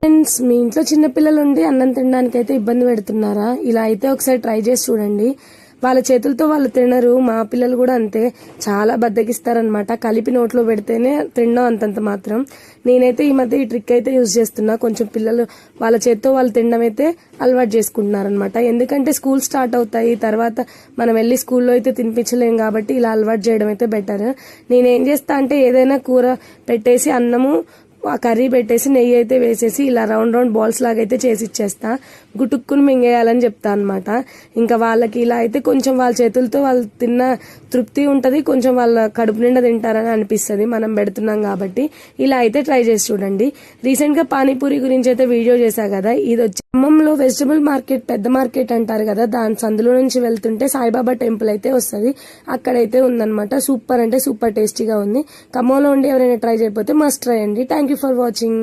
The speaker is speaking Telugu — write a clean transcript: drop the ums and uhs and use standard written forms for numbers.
ఫ్రెండ్స్, మీ ఇంట్లో చిన్నపిల్లలు ఉండి అన్నం తినడానికి అయితే ఇబ్బంది పెడుతున్నారా? ఇలా అయితే ఒకసారి ట్రై చేసి చూడండి. వాళ్ళ చేతులతో వాళ్ళు తినరు. మా పిల్లలు కూడా అంతే, చాలా బద్దకిస్తారనమాట. కలిపి నోట్లో పెడితేనే తినడం అంతంత మాత్రం. నేనైతే ఈ మధ్య ఈ ట్రిక్ అయితే యూజ్ చేస్తున్నా. కొంచెం పిల్లలు వాళ్ళ చేతితో వాళ్ళు తినడం అయితే అలవాటు చేసుకుంటున్నారనమాట. ఎందుకంటే స్కూల్ స్టార్ట్ అవుతాయి, తర్వాత మనం వెళ్ళి స్కూల్లో అయితే తినిపించలేం కాబట్టి ఇలా అలవాటు చేయడం అయితే బెటర్. నేనేం చేస్తా అంటే ఏదైనా కూర పెట్టేసి అన్నము కర్రీ పెట్టేసి నెయ్యి అయితే వేసేసి ఇలా రౌండ్ రౌండ్ బాల్స్ లాగా అయితే చేసి ఇచ్చేస్తా. గుటుక్కుని మింగేయాలని చెప్తా అనమాట. ఇంకా వాళ్ళకి ఇలా అయితే కొంచెం వాళ్ళ చేతులతో వాళ్ళు తిన్న తృప్తి ఉంటది, కొంచెం వాళ్ళ కడుపు నిండా తింటారని అనిపిస్తుంది మనం పెడుతున్నాం కాబట్టి. ఇలా అయితే ట్రై చేసి చూడండి. రీసెంట్ గా పానీపూరి గురించి అయితే వీడియో చేశా కదా. ఇది వచ్చి ఖమ్మంలో వెజిటబుల్ మార్కెట్, పెద్ద మార్కెట్ అంటారు కదా, దాని సందులో నుంచి వెళ్తుంటే సాయిబాబా టెంపుల్ అయితే వస్తుంది. అక్కడైతే ఉందన్నమాట. సూపర్ అంటే సూపర్ టేస్టీగా ఉంది. ఖమ్మంలో ఉండి ఎవరైనా ట్రై చేయకపోతే మస్ట్ ట్రై అండి. Thank you for watching.